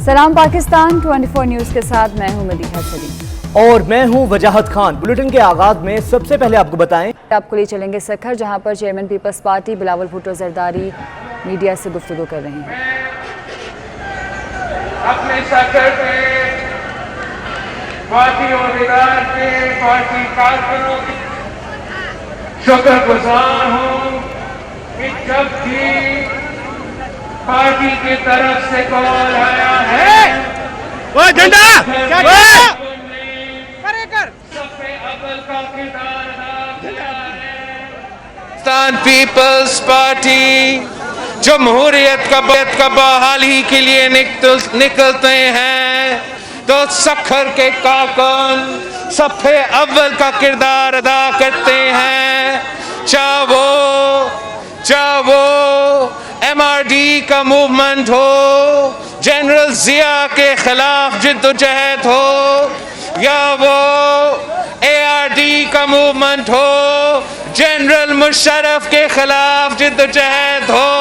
सलाम पाकिस्तान 24 न्यूज़ के साथ मैं हूं मदीहा सलीम और मैं हूं वजाहत खान। बुलेटिन के आगाज में सबसे पहले आपको बताएं, आपको ले चलेंगे सखर, जहां पर chairman Peoples Party Bilawal Bhutto Zardari media से गुफ्तगू कर रहे हैं। अपने सखर में पार्टी उम्मीदवार के पार्टी कारकुनों की शुक्रगुजार हूँ कि जब भी पार्टी की तरफ से कॉल आया है वो झंडा सबसे अव्वल का किरदार अदा किया है। पाकिस्तान पीपल्स पार्टी जमहूरियत का बहाली के लिए निकलते हैं तो सखर के कारकुन सबसे अव्वल का किरदार अदा करते हैं। चाहे वो MRD का मूवमेंट हो, जनरल जिया के खिलाफ जिद्दोजहद हो, या वो ARD का मूवमेंट हो, जनरल मुशर्रफ के खिलाफ जिद्दोजहद हो,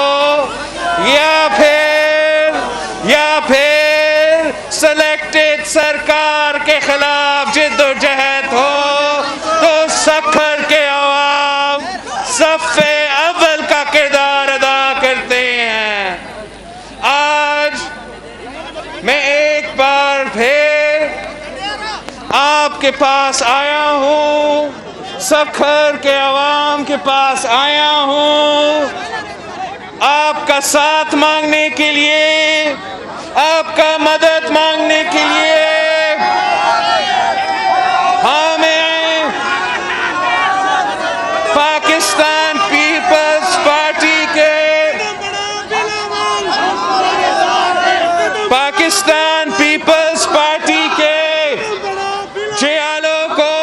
या फिर सिलेक्टेड सरकार के खिलाफ जिद्दोजहद हो, तो सखर के अवाम सबसे अव्वल का किरदार अदा करते हैं। आज मैं एक बार फिर आपके पास आया हूँ, सखर के अवाम के पास आया हूँ, आपका साथ मांगने के लिए, आपका मदद मांगने के लिए। हमें पाकिस्तान पीपल्स पार्टी के जियालों को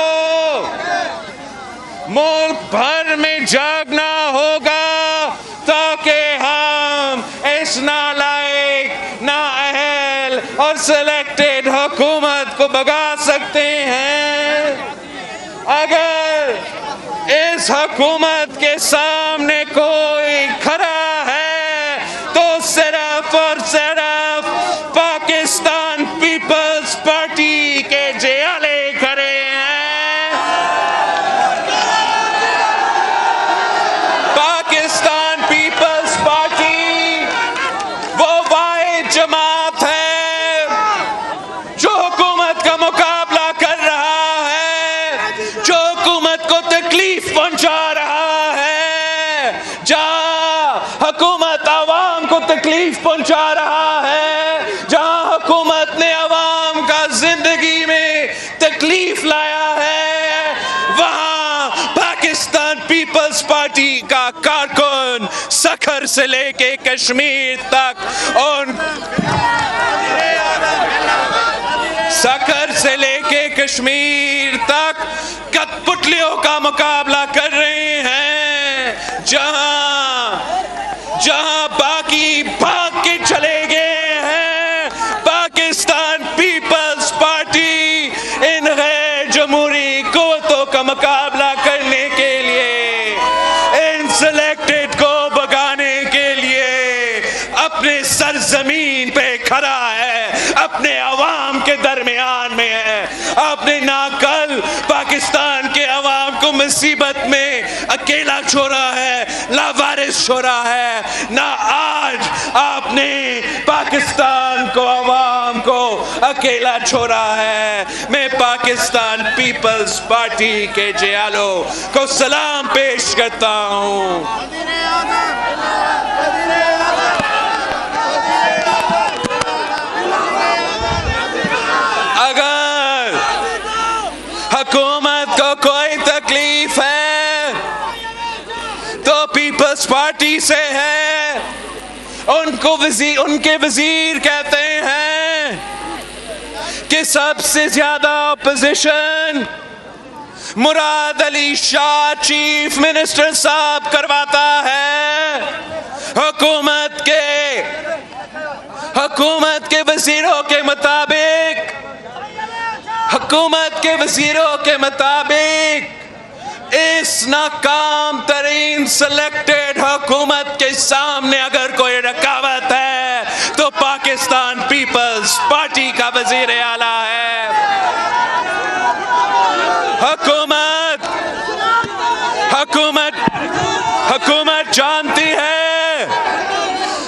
मुल्क भर में जागना होगा ताकि हम इस नालायक, नाअहल और सिलेक्टेड हुकूमत को भगा सकते हैं। अगर इस हुकूमत के सामने कोई खड़ा है तो सिर्फ और सिर्फ पाकिस्तान पीपल्स पार्टी के जियाले खड़े हैं। पाकिस्तान पीपल्स पार्टी वो वाहिद जमात है जो हुकूमत का मुकाबला कर रहा है, जो हुकूमत को तकलीफ पहुंचा रहा है। जहां हुकूमत आवाम को तकलीफ पहुंचा रहा है, जहां हुकूमत ने आवाम का जिंदगी में तकलीफ लाया है, वहां पाकिस्तान पीपल्स पार्टी का कारकुन सखर से लेके कश्मीर तक और सखर से लेके कश्मीर तक कठपुतलियों का मुकाबला कर रहे हैं। जहां बाकी भाग के चले गए हैं, पाकिस्तान पीपल्स पार्टी इन गैर जमहूरी कुव्वतों का मुकाबला करने के लिए, इन सिलेक्टेड को भगाने के लिए अपने सरजमीन पे खड़ा है, अपने अवाम के दरमियान में है। आपने ना कल पाकिस्तान के अवाम को मुसीबत में अकेला छोड़ा है, लावारिस छोड़ा है, ना आज आपने पाकिस्तान को, अवाम को अकेला छोड़ा है। मैं पाकिस्तान पीपल्स पार्टी के जियालों को सलाम पेश करता हूँ। अगर हुकूमत को कोई तकलीफ है तो पीपल्स पार्टी से है। उनके वजीर कहते हैं कि सबसे ज्यादा opposition Murad Ali Shah chief minister साहब करवाता है। हुकूमत के वजीरों के मुताबिक इस नाकाम तरीन सिलेक्टेड हुकूमत के सामने अगर कोई रुकावट है तो पाकिस्तान पीपल्स पार्टी का वजीर आला है।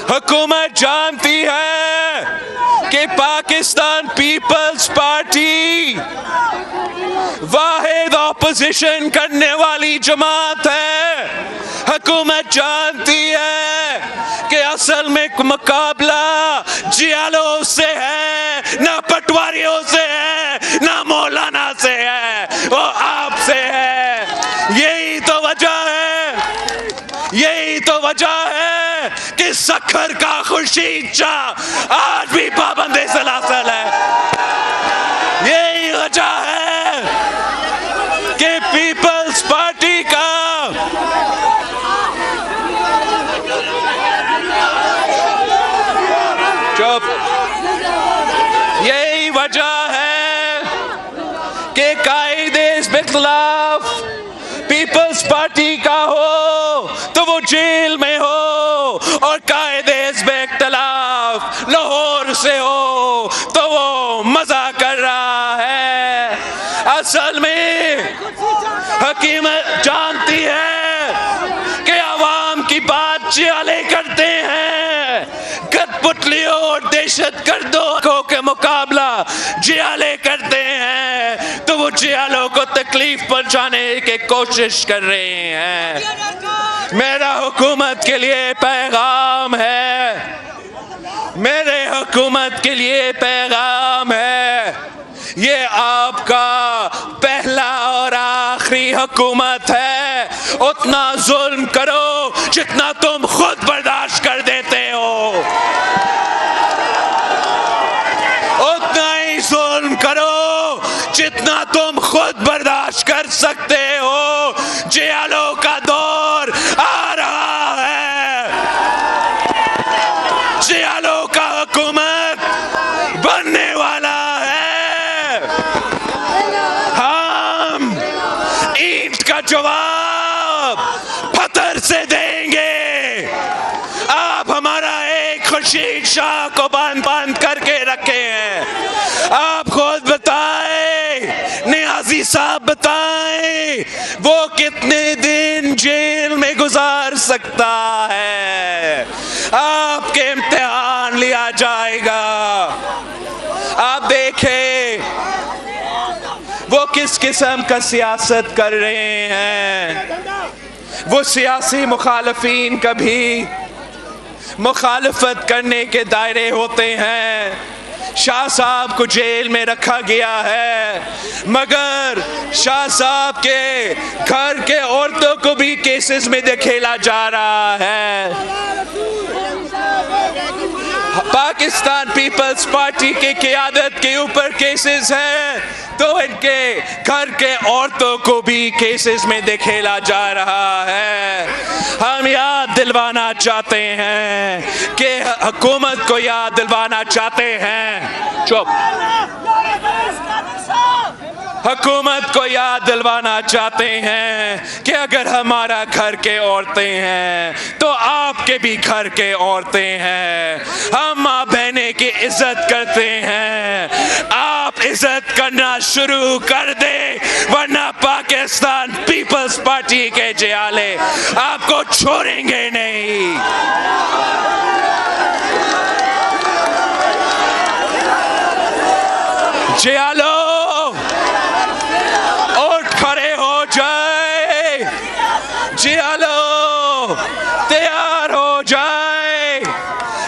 हुकूमत जानती है कि पाकिस्तान पीपल्स पार्टी वाहिद ऑपोजिशन करने वाली जमात है। हुकूमत जानती है कि असल में मुकाबला जियालों से है, ना पटवारियों से है, ना मौलाना से है, वो आपसे है। यही तो वजह है कि सखर का खुर्शीद शाह आज भी पाबंदे सलासल है। यही वजह है कि पीपल्स पार्टी का यही वजह है कि कायदे के खिलाफ पीपल्स पार्टी का हो तो वो जेल में हो, और कायदे के खिलाफ लाहौर से हो तो वो मजा कर रहा है। असल में हुकूमत जानती है कि आवाम की बात जियाले करते हैं, कठपुतलियों और दहशतगर्दों के मुकाबला जियाले करते हैं, तो वो जियालों को तकलीफ पहुंचाने की कोशिश कर रहे हैं। मेरा हुकूमत के लिए पैगाम है, मेरे हुकूमत के लिए पैगाम है, ये आपका पहला और आखिरी हुकूमत है। उतना जुल्म करो जितना तुम खुद बर्दाश्त कर देते हो, उतना ही जुल्म करो जितना तुम खुद बर्दाश्त कर सकते हो। जियालों का दौर आ रहा है, जियालों का हुकूमत बनने वाला है। हम ईंट का जवाब पत्थर से देंगे। आप हमारा एक खुर्शीद शाह को बांध करके रखे हैं। आप खुद बताएं, नियाजी साहब बताएं, वो कितने दिन जेल में गुजार सकता है। आपके इम्तिहान लिया जाएगा। आप देखें वो किस किस्म का सियासत कर रहे हैं। वो सियासी मुखालफीन कभी मुखालफत करने के दायरे होते हैं। शाह साहब को जेल में रखा गया है, मगर शाह साहब के घर के औरतों को भी केसेस में धकेला जा रहा है। पाकिस्तान पीपल्स पार्टी की क़यादत के ऊपर केसेस हैं, तो इनके घर के औरतों को भी केसेस में धकेला जा रहा है। हम याद दिलवाना चाहते हैं कि हुकूमत को याद दिलवाना चाहते हैं, हुकूमत को याद दिलवाना चाहते हैं कि अगर हमारा घर के औरतें हैं तो आपके भी घर के औरतें हैं। हम माँ बहने की इज्जत करते हैं, आप इज्जत करना शुरू कर दे, वरना पाकिस्तान पीपल्स पार्टी के जियाले आपको छोड़ेंगे नहीं। जियालो जियालो तैयार हो जाए,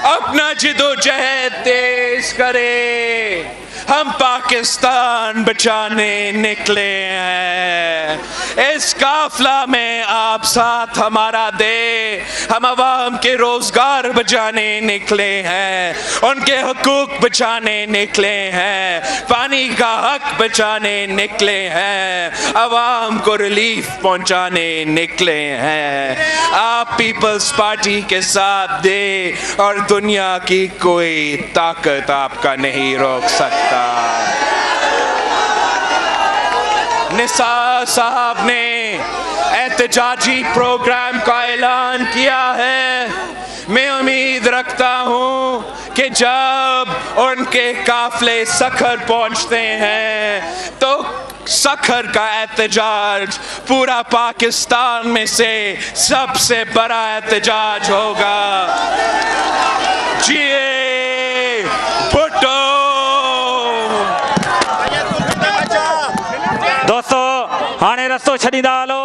अपना जिदोजहद तेज करे। हम पाकिस्तान बचाने निकले हैं। इस काफिला में आप साथ हमारा दे। हम अवाम के रोजगार बचाने निकले हैं, उनके हुकूक बचाने निकले हैं, पानी का हक बचाने निकले हैं, अवाम को रिलीफ पहुंचाने निकले हैं। आप पीपल्स पार्टी के साथ दे और दुनिया की कोई ताकत आपका नहीं रोक सकता। निसार साहब ने एहतजाजी प्रोग्राम का ऐलान किया है। मैं उम्मीद रखता हूँ कि जब उनके काफिले सखर पहुंचते हैं तो सखर का एहतजाज पूरा पाकिस्तान में से सबसे बड़ा एहतजाज होगा। जिए भुट्टो। दोस्तों हाणे रस्तो छॾींदा हलो।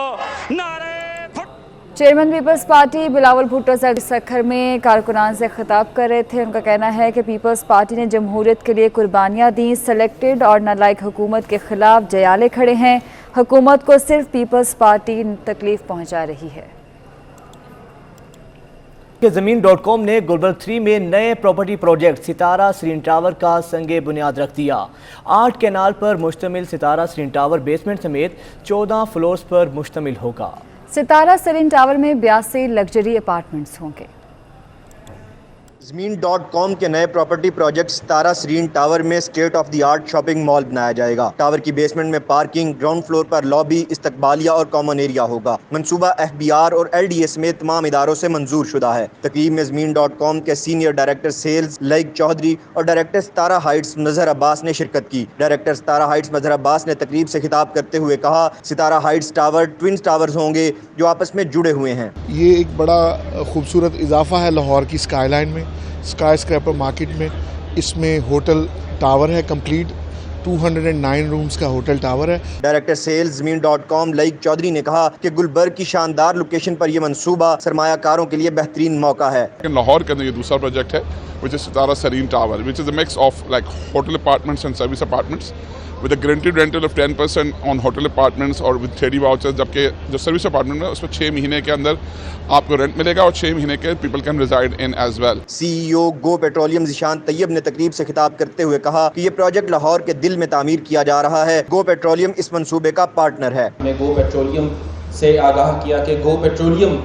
Chairman Peoples Party Bilawal Bhutto Sukkur में कारकुनान से खिताब कर रहे थे। उनका कहना है कि पीपल्स पार्टी ने जमहूरियत के लिए कुर्बानियां दी, सेलेक्टेड और नालायक हुकूमत के खिलाफ जयाले खड़े हैं। हुकूमत को सिर्फ पीपल्स पार्टी तकलीफ पहुंचा रही है। ज़मीन.com ने गुलबर्ग 3 में नए प्रॉपर्टी प्रोजेक्ट सितारा सरीन टावर का संगे बुनियाद रख दिया। 8 कैनाल पर मुश्तमिल सितारा सरीन टावर बेसमेंट समेत 14 फ्लोर्स पर मुश्तमिल होगा। सितारा सरीन टावर में 82 लग्जरी अपार्टमेंट्स होंगे। ज़मीन.com के नए प्रॉपर्टी प्रोजेक्ट सितारा सरीन टावर में state of the art shopping mall बनाया जाएगा। टावर की बेसमेंट में पार्किंग, ग्राउंड फ्लोर पर लॉबी, इस्तकबालिया और कॉमन एरिया होगा। मंसूबा FBR और LDA समेत तमाम इदारों से मंजूर शुदा है। तकरीब में ज़मीन.com के senior director sales like Chaudhry और डायरेक्टर सितारा हाइट्स मजहर अब्बास ने शिरकत की। डायरेक्टर सितारा हाइट्स मजहर अब्बास ने तकरीब से खिताब करते हुए कहा, Sitara Heights tower twin towers होंगे जो आपस में जुड़े हुए हैं। ये एक बड़ा खूबसूरत इजाफा है लाहौर की स्काईलाइन में, स्काई स्क्रैपर मार्केट में। इसमें होटल टावर है कंप्लीट, 209 रूम्स का होटल टावर है। डायरेक्टर सेल्स ज़मीन.com लाइक चौधरी ने कहा कि गुलबर्ग की शानदार लोकेशन पर यह मंसूबा सरमायाकारों के लिए बेहतरीन मौका है। लाहौर के अंदर ये दूसरा प्रोजेक्ट है which is Sitara Sareen tower, which is a mix of like hotel apartments and service apartments with a guaranteed rental of 10% on hotel apartments और with 30 vouchers, जबकि जो सर्विस अपार्टमेंट है उसमें 6 महीने के अंदर आपको रेंट मिलेगा और 6 महीने के people can reside in as well. CEO Go Petroleum Zeeshan Tayyab ने तकरीब से खिताब करते हुए कहा कि ये प्रोजेक्ट लाहौर के दिल में तामीर किया जा रहा है। गो पेट्रोलियम इस मंसूबे का पार्टनर है। मैं गो पेट्रोलियम से आगाह किया कि गो पेट्रोलियम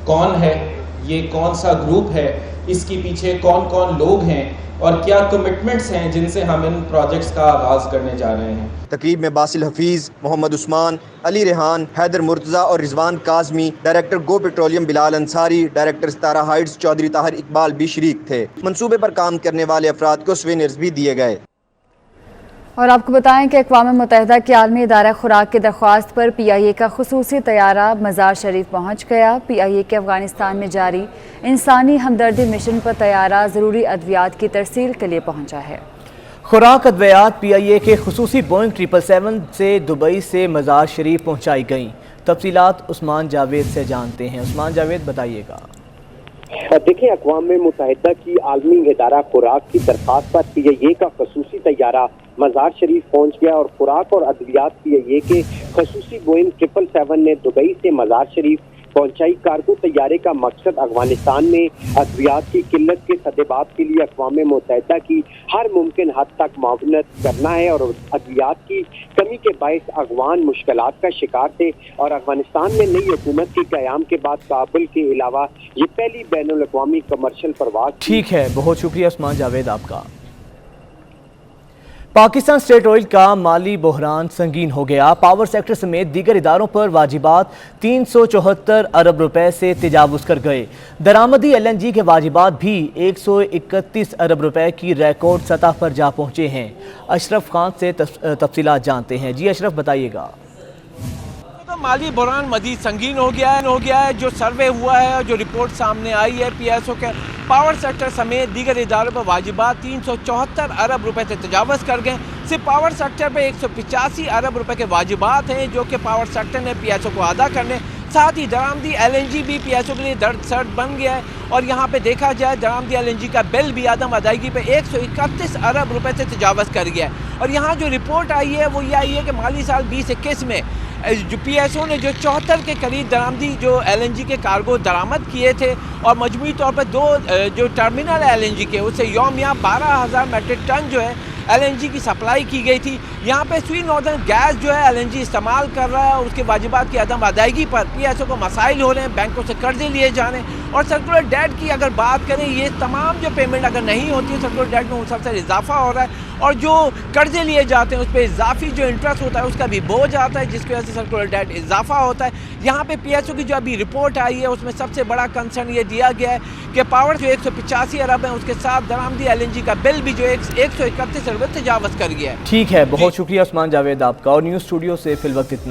कौन है, ये कौन सा ग्रुप है, इसके पीछे कौन कौन लोग हैं और क्या कमिटमेंट्स हैं जिनसे हम इन प्रोजेक्ट्स का आगाज़ करने जा रहे हैं। तकरीब में बासिल हफीज़, मोहम्मद उस्मान, अली रेहान, हैदर मुर्तज़ा और रिजवान काज़मी, डायरेक्टर गो petroleum Bilal Ansari, director Sitara Heights Chaudhary Tahir Iqbal भी शरीक थे। मंसूबे पर काम करने वाले अफराद को सोवेनियर्स भी दिए गए। और आपको बताएं कि अक़वाम मुत्तहिदा के आलमी इदारा खुराक की दरख्वास्त पर PIA का खुसूसी तैयारा मज़ार शरीफ पहुँच गया। PIA के अफ़गानिस्तान में जारी इंसानी हमदर्दी मिशन पर तैयारा ज़रूरी अद्वियात की तरसील के लिए पहुँचा है। खुराक अद्वियात PIA के खुसूसी बोइंग 777 से दुबई से मज़ार शरीफ पहुँचाई गई। तफसीलात उस्मान जावेद से जानते हैं। उस्मान जावेद बताइएगा। देखिए, अक़वाम मुत्तहिदा की आलमी इदारा खुराक की दरख्वास्त पर PIA का खसूसी तैयारा मज़ार शरीफ पहुंच गया और खुराक और अद्वियात PIA के खसूसी बोइंग 777 ने दुबई से मज़ार शरीफ पहुंचाई। कार्गो तैयारे का मकसद अफगानिस्तान में अद्वियात की किल्लत के सदेबात के लिए अक़वाम मुत्तहिदा की हर मुमकिन हद तक मुआवनत करना है और अद्वियात की कमी के बायस अफगान मुश्किलात का शिकार थे और अफगानिस्तान में नई हुकूमत के क़याम के बाद काबुल के अलावा ये पहली बैनुल अक़वामी कमर्शियल परवाज़। ठीक है, बहुत शुक्रिया उस्मान जावेद आपका। पाकिस्तान स्टेट ऑयल का माली बहरान संगीन हो गया। पावर सेक्टर समेत दीगर इदारों पर वाजिबात 374 अरब रुपए से तजावुज़ कर गए। दरामदी LNG के वाजिबात भी 131 अरब रुपए की रिकॉर्ड सतह पर जा पहुँचे हैं। अशरफ खान से तफसीलात जानते हैं। जी अशरफ, बताइएगा। तो माली बहरान मजीद संगीन हो गया है। जो सर्वे हुआ है और जो रिपोर्ट सामने आई है PSO के पावर सेक्टर समेत दीगर इदारों पर वाजिबात 374 अरब रुपए से तजावज़ कर गए। सिर्फ पावर सेक्टर पे 185 अरब रुपए के वाजिबात हैं जो कि पावर सेक्टर ने PSO को अदा करने। साथ ही दरामदी LNG भी PSO के लिए दर्द सर्द बन गया है और यहाँ पे देखा जाए दरामदी LNG का बिल भी आदम अदायगी पे 131 अरब रुपए से तजावज़ कर गया है। और यहाँ जो रिपोर्ट आई है वो ये आई है कि माली साल 2021 में जो PSO ने जो 74 के करीब दरामदी जो LNG के कार्गो दरामद किए थे और मजमूई तौर पर 2 जो टर्मिनल LNG के उससे यौमिया 12,000 मेट्रिक टन जो है LNG की सप्लाई की गई थी। यहाँ पे स्वीट नॉर्दर्न गैस जो है LNG इस्तेमाल कर रहा है और उसके वाजिबात की अदम अदायगी पर PSO को मसाइल हो रहे हैं, बैंकों से कर्जे लिए जा रहे हैं। और सर्कुलर डेट की अगर बात करें, ये तमाम जो पेमेंट अगर नहीं होती है सर्कुलर डेट में मुसलसल इजाफा हो रहा है और जो कर्जे लिए जाते हैं उस पर इजाफी जो इंटरेस्ट होता है उसका भी बोझ आता है, जिसकी वजह से सर्कुलर डेट इजाफा होता है। यहाँ पे PSO की जो अभी रिपोर्ट आई है उसमें सबसे बड़ा कंसर्न ये दिया गया है कि पावर जो 185 अरब है उसके साथ दरामदी LNG का बिल भी जो 131 अरब तजावज़ कर गया है। ठीक है, बहुत शुक्रिया उस्मान जावेद आपका। और न्यूज़ स्टूडियो से फिल वक्त इतना।